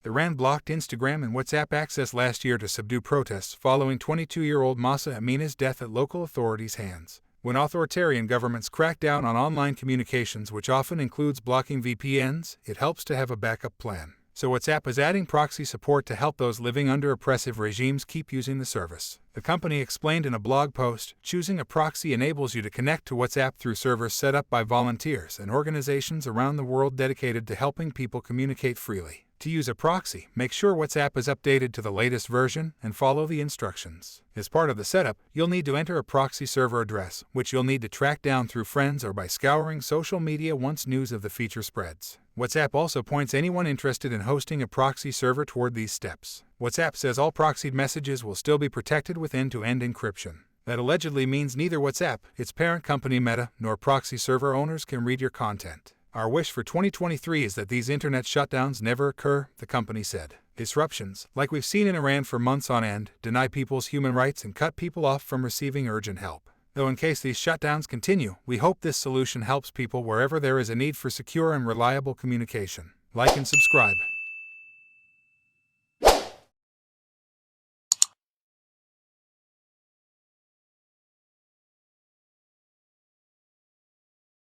Iran blocked Instagram and WhatsApp access last year to subdue protests following 22-year-old Mahsa Amina's death at local authorities' hands. When authoritarian governments crack down on online communications, which often includes blocking VPNs, it helps to have a backup plan. So WhatsApp is adding proxy support to help those living under oppressive regimes keep using the service. The company explained in a blog post, choosing a proxy enables you to connect to WhatsApp through servers set up by volunteers and organizations around the world dedicated to helping people communicate freely. To use a proxy, make sure WhatsApp is updated to the latest version and follow the instructions. As part of the setup, you'll need to enter a proxy server address, which you'll need to track down through friends or by scouring social media once news of the feature spreads. WhatsApp also points anyone interested in hosting a proxy server toward these steps. WhatsApp says all proxied messages will still be protected with end-to-end encryption. That allegedly means neither WhatsApp, its parent company Meta, nor proxy server owners can read your content. Our wish for 2023 is that these internet shutdowns never occur, the company said. Disruptions, like we've seen in Iran for months on end, deny people's human rights and cut people off from receiving urgent help. Though in case these shutdowns continue, we hope this solution helps people wherever there is a need for secure and reliable communication. Like and subscribe.